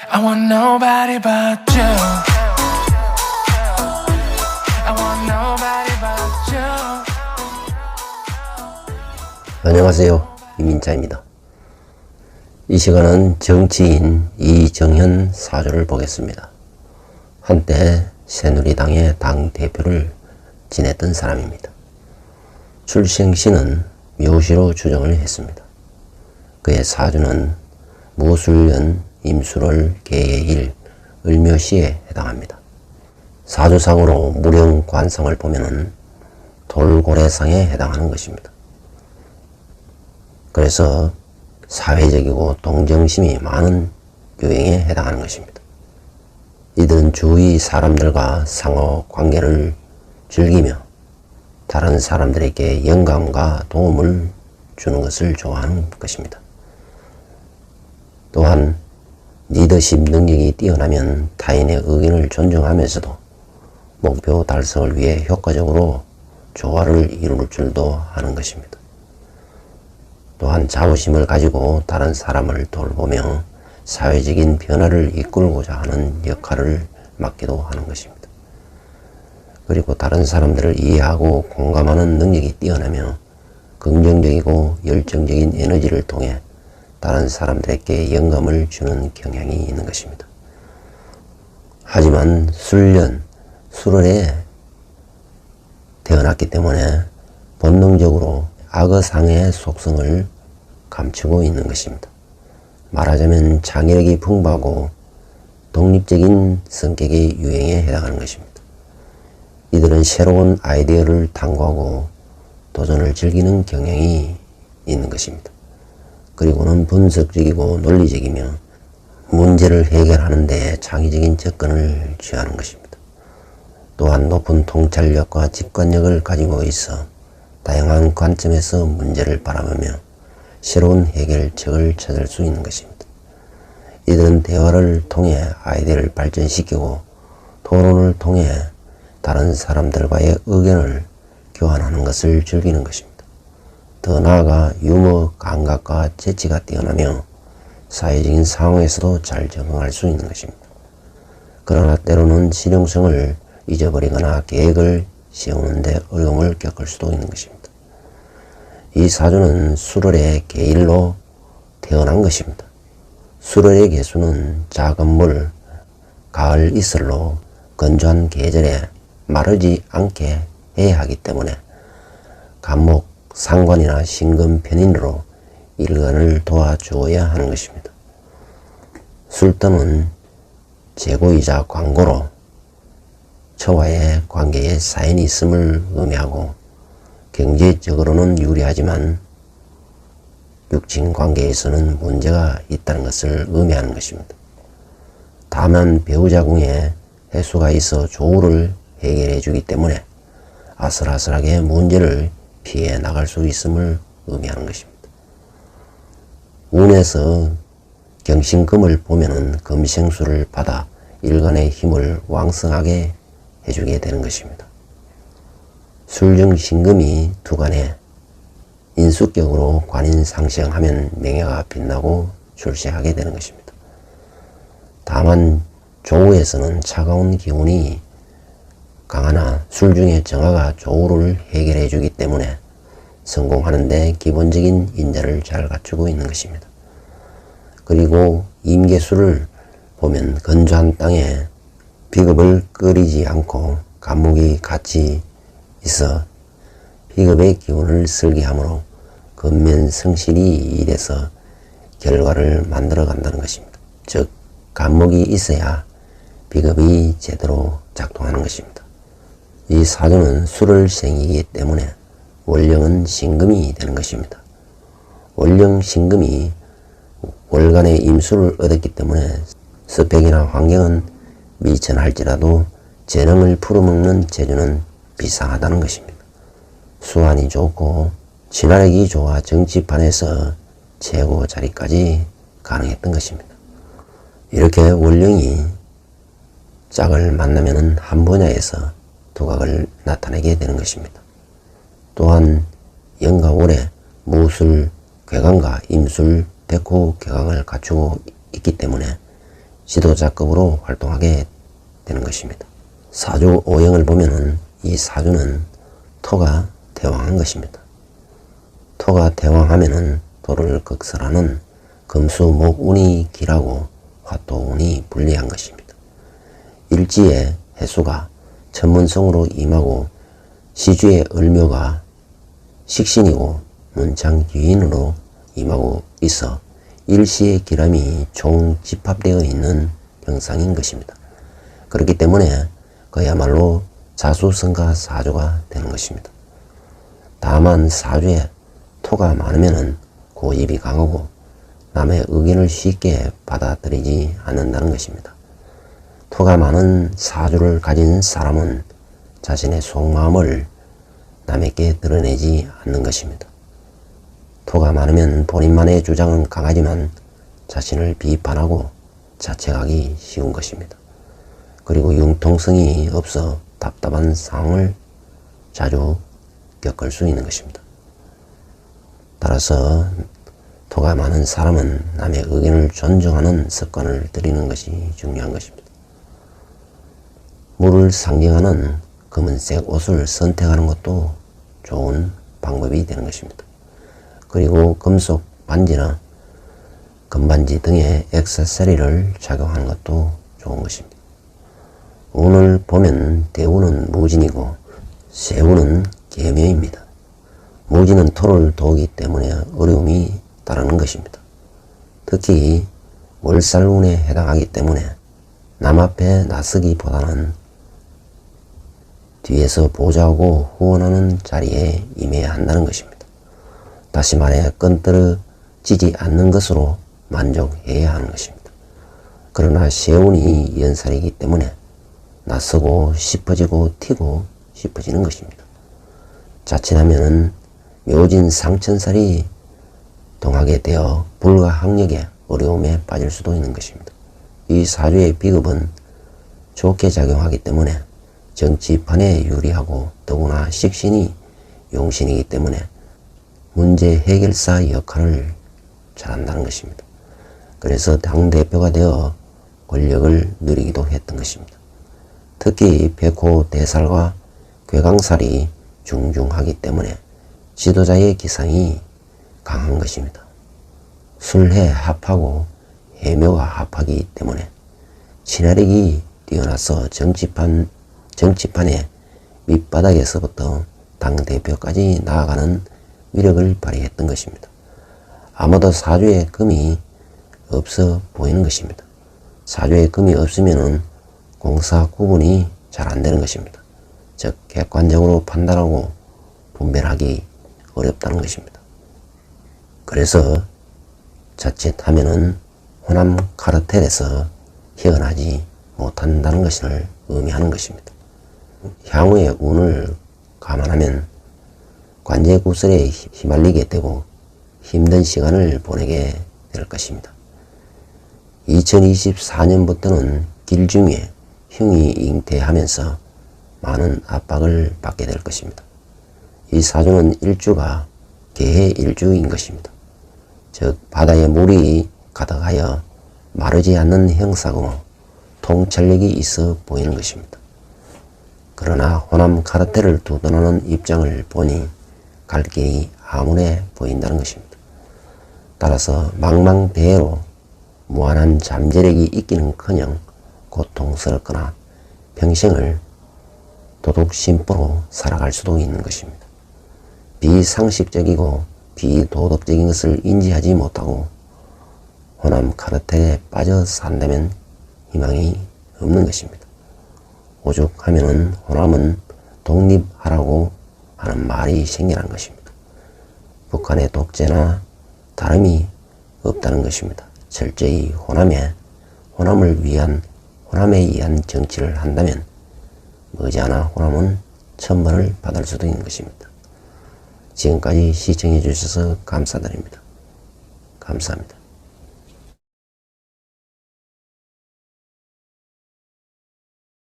I want nobody but you. I want nobody but you. 안녕하세요. 이민자입니다. 이 시간은 정치인 이정현 사주를 보겠습니다. 한때 새누리당의 당대표를 지냈던 사람입니다. 출생시는 묘시로 추정을 했습니다. 그의 사주는 무술년 임술월 개해일 을묘시에 해당합니다. 사주상으로 무령관성을 보면은 돌고래상에 해당하는 것입니다. 그래서 사회적이고 동정심이 많은 유형에 해당하는 것입니다. 이들은 주위 사람들과 상호 관계를 즐기며 다른 사람들에게 영감과 도움을 주는 것을 좋아하는 것입니다. 또한 리더십 능력이 뛰어나면 타인의 의견을 존중하면서도 목표 달성을 위해 효과적으로 조화를 이룰 줄도 아는 것입니다. 또한 자부심을 가지고 다른 사람을 돌보며 사회적인 변화를 이끌고자 하는 역할을 맡기도 하는 것입니다. 그리고 다른 사람들을 이해하고 공감하는 능력이 뛰어나며 긍정적이고 열정적인 에너지를 통해 다른 사람들에게 영감을 주는 경향이 있는 것입니다. 하지만 술년, 술월에 태어났기 때문에 본능적으로 악어상의 속성을 감추고 있는 것입니다. 말하자면 창의력이 풍부하고 독립적인 성격의 유형에 해당하는 것입니다. 이들은 새로운 아이디어를 탐구하고 도전을 즐기는 경향이 있는 것입니다. 그리고는 분석적이고 논리적이며 문제를 해결하는 데 창의적인 접근을 취하는 것입니다. 또한 높은 통찰력과 직관력을 가지고 있어 다양한 관점에서 문제를 바라보며 새로운 해결책을 찾을 수 있는 것입니다. 이들은 대화를 통해 아이디어를 발전시키고 토론을 통해 다른 사람들과의 의견을 교환하는 것을 즐기는 것입니다. 더 나아가 유머, 감각과 재치가 뛰어나며 사회적인 상황에서도 잘 적응할 수 있는 것입니다. 그러나 때로는 실용성을 잊어버리거나 계획을 세우는 데 어려움을 겪을 수도 있는 것입니다. 이 사주는 술월의 개일로 태어난 것입니다. 술월의 개수는 작은 물, 가을 이슬로 건조한 계절에 마르지 않게 해야 하기 때문에 간목, 상관이나 신금 편인으로 일간을 도와주어야 하는 것입니다. 술담은 재고이자 광고로 처와의 관계에 사인이 있음을 의미하고 경제적으로는 유리하지만 육친 관계에서는 문제가 있다는 것을 의미하는 것입니다. 다만 배우자궁에 해수가 있어 조우를 해결해 주기 때문에 아슬아슬하게 문제를 피해 나갈 수 있음을 의미하는 것입니다. 운에서 경신금을 보면은 금생수를 받아 일간의 힘을 왕성하게 해주게 되는 것입니다. 술정신금이 두간에 인수격으로 관인상생하면 명예가 빛나고 출세하게 되는 것입니다. 다만 조우에서는 차가운 기운이 강하나 술중의 정화가 조우를 해결해 주기 때문에 성공하는 데 기본적인 인자를 잘 갖추고 있는 것입니다. 그리고 임계수를 보면 건조한 땅에 비겁을 끓이지 않고 간목이 같이 있어 비겁의 기운을 설계하므로 근면성실히 일해서 결과를 만들어 간다는 것입니다. 즉 간목이 있어야 비겁이 제대로 작동하는 것입니다. 이 사주는 술월생이기 때문에 월령은 신금이 되는 것입니다. 월령 신금이 월간의 임수를 얻었기 때문에 스펙이나 환경은 미천할지라도 재능을 풀어먹는 재주는 비상하다는 것입니다. 수완이 좋고 친화력이 좋아 정치판에서 최고 자리까지 가능했던 것입니다. 이렇게 월령이 짝을 만나면 한 분야에서 두각을 나타내게 되는 것입니다. 또한 연과 월에 무술, 괴강과 임술, 백호, 괴강을 갖추고 있기 때문에 지도자급으로 활동하게 되는 것입니다. 사주 오행을 보면은 이 사주는 토가 대왕한 것입니다. 토가 대왕하면은 토를 극설하는 금수목운이 길하고 화토운이 불리한 것입니다. 일지에 해수가 천문성으로 임하고 시주의 을묘가 식신이고 문창유인으로 임하고 있어 일시의 기람이 총집합되어 있는 형상인 것입니다. 그렇기 때문에 그야말로 자수성가 사주가 되는 것입니다. 다만 사주에 토가 많으면 고집이 강하고 남의 의견을 쉽게 받아들이지 않는다는 것입니다. 토가 많은 사주를 가진 사람은 자신의 속마음을 남에게 드러내지 않는 것입니다. 토가 많으면 본인만의 주장은 강하지만 자신을 비판하고 자책하기 쉬운 것입니다. 그리고 융통성이 없어 답답한 상황을 자주 겪을 수 있는 것입니다. 따라서 토가 많은 사람은 남의 의견을 존중하는 습관을 들이는 것이 중요한 것입니다. 물을 상징하는 검은색 옷을 선택하는 것도 좋은 방법이 되는 것입니다. 그리고 금속 반지나 금반지 등의 액세서리를 착용하는 것도 좋은 것입니다. 운을 보면 대운은 무진이고 세운은 계묘입니다. 무진은 토를 도우기 때문에 어려움이 따르는 것입니다. 특히 월살운에 해당하기 때문에 남 앞에 나서기보다는 뒤에서 보좌하고 후원하는 자리에 임해야 한다는 것입니다. 다시 말해 끈떨어지지 않는 것으로 만족해야 하는 것입니다. 그러나 세운이 연살이기 때문에 나서고 싶어지고 튀고 싶어지는 것입니다. 자칫하면 묘진 상천살이 동하게 되어 불가항력의 어려움에 빠질 수도 있는 것입니다. 이 사주의 비급은 좋게 작용하기 때문에 정치판에 유리하고 더구나 식신이 용신이기 때문에 문제 해결사 역할을 잘한다는 것입니다. 그래서 당대표가 되어 권력을 누리기도 했던 것입니다. 특히 백호 대살과 괴강살이 중중하기 때문에 지도자의 기상이 강한 것입니다. 술해 합하고 해묘가 합하기 때문에 친화력이 뛰어나서 정치판의 밑바닥에서부터 당대표까지 나아가는 위력을 발휘했던 것입니다. 아마도 사주에 금이 없어 보이는 것입니다. 사주에 금이 없으면 공사 구분이 잘 안 되는 것입니다. 즉 객관적으로 판단하고 분별하기 어렵다는 것입니다. 그래서 자칫하면은 호남 카르텔에서 헤어나지 못한다는 것을 의미하는 것입니다. 향후의 운을 감안하면 관제구설에 휘말리게 되고 힘든 시간을 보내게 될 것입니다. 2024년부터는 길중에 흉이 잉태하면서 많은 압박을 받게 될 것입니다. 이 사주는 일주가 개해 일주인 것입니다. 즉 바다에 물이 가득하여 마르지 않는 형상으로 통찰력이 있어 보이는 것입니다. 그러나 호남 카르텔을 두둔하는 입장을 보니 갈 길이 암울해 보인다는 것입니다. 따라서 망망대해로 무한한 잠재력이 있기는커녕 고통스럽거나 평생을 도덕심보로 살아갈 수도 있는 것입니다. 비상식적이고 비도덕적인 것을 인지하지 못하고 호남 카르텔에 빠져 산다면 희망이 없는 것입니다. 오죽하면은 호남은 독립하라고 하는 말이 생겨난 것입니다. 북한의 독재나 다름이 없다는 것입니다. 철저히 호남에 의한 정치를 한다면 머지않아 호남은 천벌을 받을 수도 있는 것입니다. 지금까지 시청해 주셔서 감사드립니다. 감사합니다.